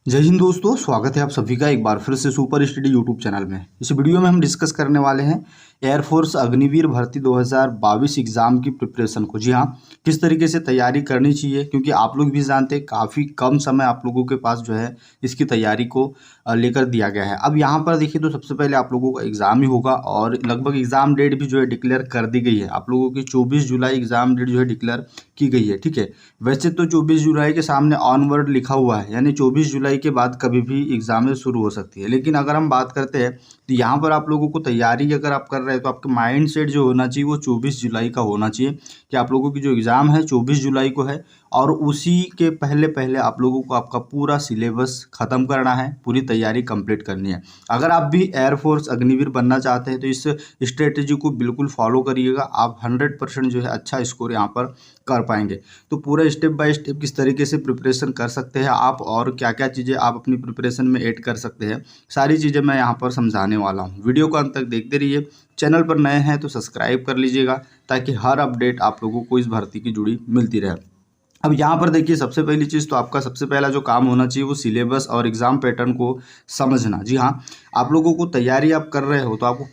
जय हिंद दोस्तों, स्वागत है आप सभी का एक बार फिर से सुपर स्टडी यूट्यूब चैनल में। इस वीडियो में हम डिस्कस करने वाले हैं एयरफोर्स अग्निवीर भर्ती 2022 एग्ज़ाम की प्रिपरेशन को। जी हाँ, किस तरीके से तैयारी करनी चाहिए, क्योंकि आप लोग भी जानते हैं काफ़ी कम समय आप लोगों के पास जो है इसकी तैयारी को लेकर दिया गया है। अब यहाँ पर देखिए तो सबसे पहले आप लोगों का एग्ज़ाम ही होगा और लगभग एग्ज़ाम डेट भी जो है डिक्लेयर कर दी गई है। आप लोगों की 24 जुलाई एग्ज़ाम डेट जो है डिक्लेयर की गई है। ठीक है, वैसे तो 24 जुलाई के सामने ऑनवर्ड लिखा हुआ है, यानी 24 जुलाई के बाद कभी भी एग्जामें शुरू हो सकती है। लेकिन अगर हम बात करते हैं तो यहाँ पर आप लोगों को तैयारी अगर आप कर रहे हैं तो आपका माइंड सेट जो होना चाहिए वो 24 जुलाई का होना चाहिए कि आप लोगों की जो एग्ज़ाम है 24 जुलाई को है और उसी के पहले पहले आप लोगों को आपका पूरा सिलेबस ख़त्म करना है, पूरी तैयारी कंप्लीट करनी है। अगर आप भी एयरफोर्स अग्निवीर बनना चाहते हैं तो इस स्ट्रेटजी को बिल्कुल फॉलो करिएगा, आप 100% जो है अच्छा स्कोर यहाँ पर कर पाएंगे। तो पूरा स्टेप बाय स्टेप किस तरीके से प्रिपरेशन कर सकते हैं आप और क्या क्या चीज़ें आप अपनी प्रिपरेशन में ऐड कर सकते हैं, सारी चीज़ें मैं यहाँ पर समझाने वाला हूँ। वीडियो को अंत तक देखते रहिए। चैनल पर नए हैं तो सब्सक्राइब कर लीजिएगा ताकि हर अपडेट आप लोगों को इस भर्ती की जुड़ी मिलती रहे। अब यहाँ पर देखिए सबसे पहली चीज़ तो आपका सबसे पहला जो काम होना चाहिए वो सिलेबस और एग्ज़ाम पैटर्न को समझना। जी हाँ, आप लोगों को तैयारी आप कर रहे हो तो आपको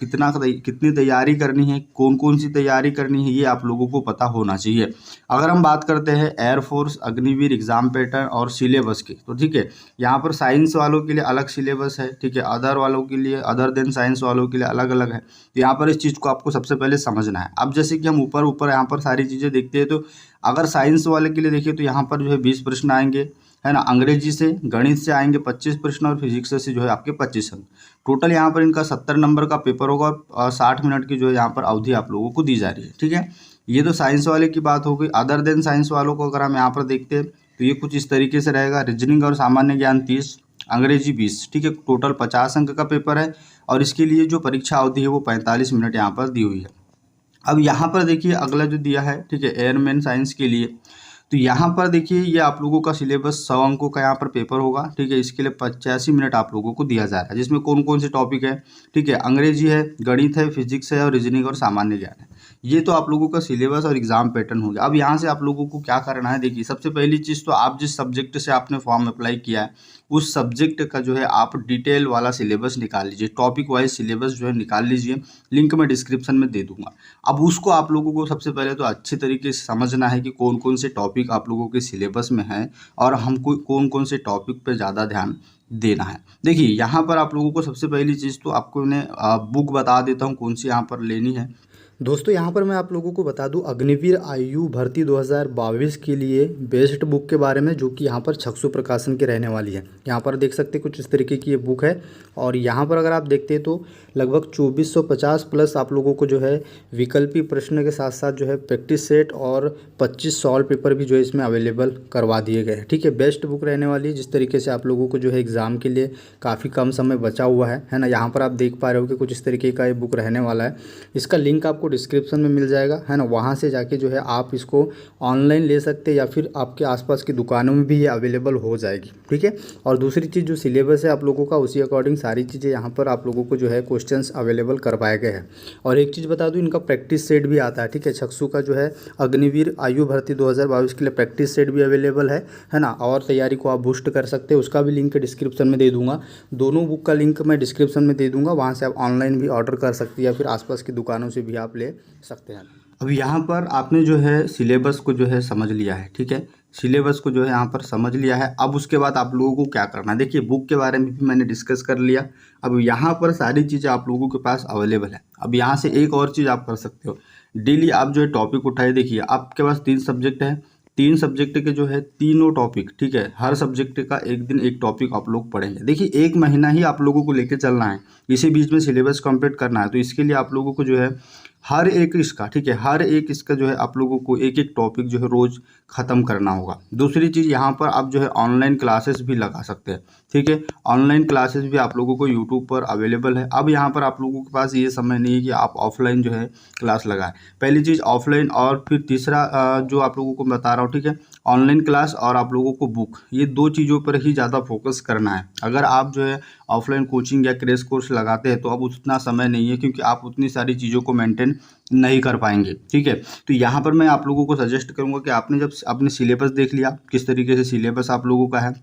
कितनी तैयारी करनी है, कौन कौन सी तैयारी करनी है, ये आप लोगों को पता होना चाहिए। अगर हम बात करते हैं एयरफोर्स अग्निवीर एग्ज़ाम पैटर्न और सिलेबस की, तो ठीक है, यहाँ पर साइंस वालों के लिए अलग सिलेबस है। ठीक है, अदर वालों के लिए, अदर देन साइंस वालों के लिए अलग अलग है। तो यहाँ पर इस चीज़ को आपको सबसे पहले समझना है। अब जैसे कि हम ऊपर ऊपर यहाँ पर सारी चीज़ें देखते हैं तो अगर साइंस वाले के लिए देखिए तो यहाँ पर जो है 20 प्रश्न आएंगे, है ना। अंग्रेजी से, गणित से आएंगे 25 प्रश्न और फिजिक्स से जो है आपके 25 अंक। टोटल यहाँ पर इनका 70 नंबर का पेपर होगा और 60 मिनट की जो है यहाँ पर अवधि आप लोगों को दी जा रही है। ठीक है, ये तो साइंस वाले की बात हो गई। अदर देन साइंस वालों को अगर हम यहाँ पर देखते हैं तो ये कुछ इस तरीके से रहेगा। रीजनिंग और सामान्य ज्ञान 30, अंग्रेजी 20। ठीक है, टोटल 50 अंक का पेपर है और इसके लिए जो परीक्षा अवधि है वो 45 मिनट यहाँ पर दी हुई है। अब यहाँ पर देखिए अगला जो दिया है, ठीक है, एयरमैन साइंस के लिए, तो यहाँ पर देखिए ये आप लोगों का सिलेबस 100 अंकों का यहाँ पर पेपर होगा। ठीक है, इसके लिए 85 मिनट आप लोगों को दिया जा रहा है, जिसमें कौन कौन से टॉपिक है, ठीक है, अंग्रेजी है, गणित है, फिजिक्स है और रीजनिंग और सामान्य ज्ञान है। ये तो आप लोगों का सिलेबस और एग्जाम पैटर्न हो गया। अब यहाँ से आप लोगों को क्या करना है, देखिए सबसे पहली चीज़ तो आप जिस सब्जेक्ट से आपने फॉर्म अप्लाई किया है उस सब्जेक्ट का जो है आप डिटेल वाला सिलेबस निकाल लीजिए, टॉपिक वाइज सिलेबस जो है निकाल लीजिए। लिंक मैं डिस्क्रिप्शन में दे दूंगा। अब उसको आप लोगों को सबसे पहले तो अच्छे तरीके से समझना है कि कौन कौन से टॉपिक आप लोगों के सिलेबस में हैं और हमको कौन कौन से टॉपिक पे ज़्यादा ध्यान देना है। देखिए यहाँ पर आप लोगों को सबसे पहली चीज़ तो आपको मैं बुक बता देता हूँ कौन सी यहाँ पर लेनी है। दोस्तों यहाँ पर मैं आप लोगों को बता दूं अग्निवीर आयु भर्ती 2022 के लिए बेस्ट बुक के बारे में, जो कि यहाँ पर छक्षु प्रकाशन की रहने वाली है। यहाँ पर देख सकते हैं कुछ इस तरीके की ये बुक है और यहाँ पर अगर आप देखते हैं तो लगभग 2450 प्लस आप लोगों को जो है विकल्पी प्रश्न के साथ साथ जो है प्रैक्टिस सेट और 25 सॉल्व पेपर भी जो है इसमें अवेलेबल करवा दिए गए हैं। ठीक है, बेस्ट बुक रहने वाली है, जिस तरीके से आप लोगों को जो है एग्ज़ाम के लिए काफ़ी कम समय बचा हुआ है ना। यहाँ पर आप देख पा रहे हो कि कुछ इस तरीके का ये बुक रहने वाला है। इसका लिंक आपको डिस्क्रिप्शन में मिल जाएगा, है ना। वहाँ से जाके जो है आप इसको ऑनलाइन ले सकते हैं या फिर आपके आसपास की दुकानों में भी ये अवेलेबल हो जाएगी। ठीक है, और दूसरी चीज़ जो सिलेबस है आप लोगों का उसी अकॉर्डिंग सारी चीज़ें यहाँ पर आप लोगों को जो है क्वेश्चंस अवेलेबल करवाए गए हैं। और एक चीज़ बता दूँ, इनका प्रैक्टिस सेट भी आता है। ठीक है, छक्षु का जो है अग्निवीर आयु भर्ती 2022 के लिए प्रैक्टिस सेट भी अवेलेबल है ना। और तैयारी को आप बूस्ट कर सकते हैं, उसका भी लिंक डिस्क्रिप्शन में दे दूँगा। दोनों बुक का लिंक मैं डिस्क्रिप्शन में दे दूँगा, वहाँ से आप ऑनलाइन भी ऑर्डर कर सकते हैं या फिर आसपास की दुकानों से भी आप ले सकते हैं। अब यहाँ पर आपने जो है सिलेबस को जो है समझ लिया है। ठीक है, सिलेबस को जो है यहाँ पर समझ लिया है। अब उसके बाद आप लोगों को क्या करना है, देखिए बुक के बारे में भी मैंने डिस्कस कर लिया। अब यहाँ पर सारी चीज़ें आप लोगों के पास अवेलेबल है। अब यहाँ से एक और चीज़ आप कर सकते हो, डेली आप जो है टॉपिक उठाए। देखिए आपके पास 3 सब्जेक्ट है, 3 सब्जेक्ट के जो है तीनों टॉपिक, ठीक है, हर सब्जेक्ट का एक दिन एक टॉपिक आप लोग पढ़ेंगे। देखिए 1 महीना ही आप लोगों को लेके चलना है, इसी बीच में सिलेबस कंप्लीट करना है। तो इसके लिए आप लोगों को जो है हर एक इसका, ठीक है, हर एक इसका जो है आप लोगों को एक एक टॉपिक जो है रोज़ ख़त्म करना होगा। दूसरी चीज़ यहाँ पर आप जो है ऑनलाइन क्लासेस भी लगा सकते हैं। ठीक है, ऑनलाइन क्लासेस भी आप लोगों को यूट्यूब पर अवेलेबल है। अब यहाँ पर आप लोगों के पास ये समय नहीं है कि आप ऑफलाइन जो है क्लास लगाएं। पहली चीज़ ऑफलाइन, और फिर तीसरा जो आप लोगों को बता रहा हूँ, ठीक है, ऑनलाइन क्लास और आप लोगों को बुक, ये 2 चीज़ों पर ही ज़्यादा फोकस करना है। अगर आप जो है ऑफलाइन कोचिंग या क्रैश कोर्स लगाते हैं तो अब उतना समय नहीं है, क्योंकि आप उतनी सारी चीज़ों को मेंटेन नहीं कर पाएंगे। ठीक है, तो यहाँ पर मैं आप लोगों को सजेस्ट करूँगा कि आपने जब आपने सिलेबस देख लिया किस तरीके से सिलेबस आप लोगों का है,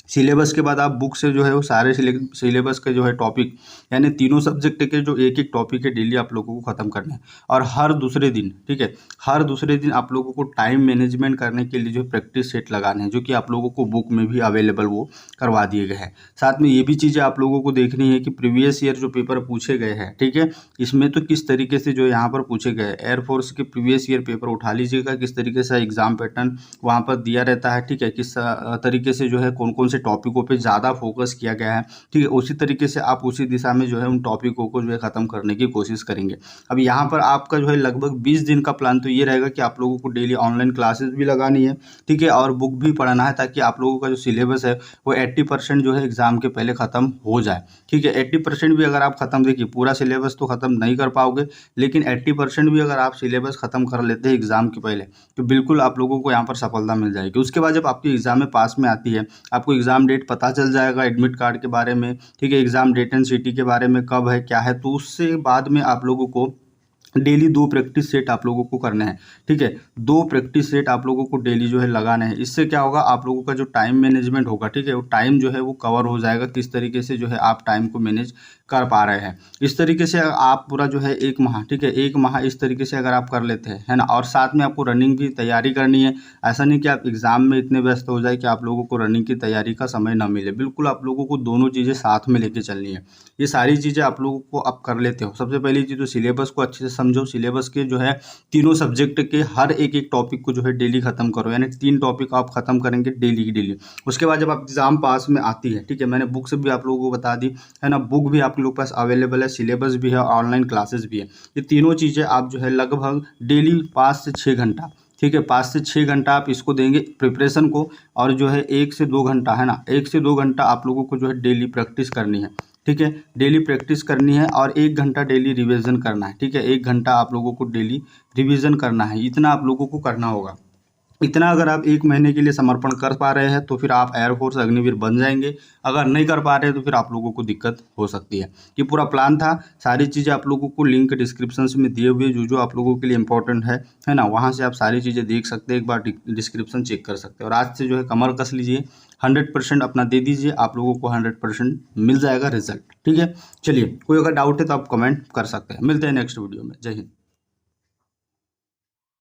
सिलेबस के बाद आप बुक से जो है वो सारे सिलेबस के जो है टॉपिक यानी तीनों सब्जेक्ट के जो एक एक टॉपिक है डेली आप लोगों को ख़त्म करना है। और हर दूसरे दिन, ठीक है, हर दूसरे दिन आप लोगों को टाइम मैनेजमेंट करने के लिए जो प्रैक्टिस सेट लगाने हैं, जो कि आप लोगों को बुक में भी अवेलेबल वो करवा दिए गए हैं। साथ में ये भी चीज़ें आप लोगों को देखनी है कि प्रीवियस ईयर जो पेपर पूछे गए हैं, ठीक है, इसमें तो किस तरीके से जो यहाँ पर पूछे गए एयरफोर्स के प्रीवियस ईयर पेपर उठा लीजिएगा, किस तरीके से एग्जाम पैटर्न वहाँ पर दिया रहता है, ठीक है, किस तरीके से जो है कौन कौन से टॉपिकों पे ज़्यादा फोकस किया गया है, ठीक है, उसी तरीके से आप उसी दिशा में जो है उन टॉपिकों को जो है ख़त्म करने की कोशिश करेंगे। अब यहाँ पर आपका जो है लगभग 20 दिन का प्लान तो ये रहेगा कि आप लोगों को डेली ऑनलाइन क्लासेस भी लगानी है, ठीक है, और बुक भी पढ़ना है, ताकि आप लोगों का जो सिलेबस है वो 80% जो है एग्ज़ाम के पहले ख़त्म हो जाए, ठीक है। 80% भी अगर आप ख़त्म, देखिए पूरा सिलेबस तो ख़त्म नहीं कर पाओगे, लेकिन 80% भी अगर आप सिलेबस ख़त्म कर लेते हैं एग्ज़ाम के पहले, तो बिल्कुल आप लोगों को यहाँ पर सफलता मिल जाएगी। उसके बाद जब आपकी एग्ज़ाम में पास में आती है, आपको एग्ज़ाम डेट पता चल जाएगा, एडमिट कार्ड के बारे में, ठीक है, एग्ज़ाम डेट एंड सिटी के बारे में कब है क्या है, तो उससे बाद में आप लोगों को डेली 2 प्रैक्टिस सेट आप लोगों को करने हैं, ठीक है, 2 प्रैक्टिस सेट आप लोगों को डेली जो है लगाने हैं। इससे क्या होगा, आप लोगों का जो टाइम मैनेजमेंट होगा, ठीक है, वो टाइम जो है वो कवर हो जाएगा, किस तरीके से जो है आप टाइम को मैनेज कर पा रहे हैं। इस तरीके से आप पूरा जो है 1 माह, ठीक है, 1 माह इस तरीके से अगर आप कर लेते हैं, है ना, और साथ में आपको रनिंग की तैयारी करनी है। ऐसा नहीं कि आप एग्ज़ाम में इतने व्यस्त हो जाए कि आप लोगों को रनिंग की तैयारी का समय ना मिले, बिल्कुल आप लोगों को दोनों चीज़ें साथ में लेके चलनी है। ये सारी चीज़ें आप लोगों को आप कर लेते हो। सबसे पहली चीज़ तो सिलेबस को अच्छे से समझो, सिलेबस के जो है तीनों सब्जेक्ट के हर एक एक टॉपिक को जो है डेली ख़त्म करो, यानी 3 टॉपिक आप ख़त्म करेंगे डेली की डेली। उसके बाद जब आप एग्ज़ाम पास में आती है, ठीक है, मैंने बुक से भी आप लोगों को बता दी, है ना, बुक भी आप लोगों के पास अवेलेबल है, सिलेबस भी है, ऑनलाइन क्लासेस भी है। ये तीनों चीज़ें आप जो है लगभग डेली 5 से 6 घंटा, ठीक है, 5 से 6 घंटा आप इसको देंगे प्रिपरेशन को, और जो है 1 से 2 घंटा, है ना, 1 से 2 घंटा आप लोगों को जो है डेली प्रैक्टिस करनी है, ठीक है, डेली प्रैक्टिस करनी है, और 1 घंटा डेली रिवीजन करना है, ठीक है, 1 घंटा आप लोगों को डेली रिवीजन करना है। इतना आप लोगों को करना होगा। इतना अगर आप 1 महीने के लिए समर्पण कर पा रहे हैं तो फिर आप एयरफोर्स अग्निवीर बन जाएंगे। अगर नहीं कर पा रहे हैं तो फिर आप लोगों को दिक्कत हो सकती है। ये पूरा प्लान था, सारी चीज़ें आप लोगों को लिंक डिस्क्रिप्शन में दिए हुए जो आप लोगों के लिए इंपॉर्टेंट है ना, वहाँ से आप सारी चीज़ें देख सकते हैं, एक बार डिस्क्रिप्शन चेक कर सकते हैं। और आज से जो है कमर कस लीजिए, 100% अपना दे दीजिए, आप लोगों को 100% मिल जाएगा रिजल्ट, ठीक है। चलिए, कोई अगर डाउट है तो आप कमेंट कर सकते हैं। मिलते हैं नेक्स्ट वीडियो में। जय हिंद।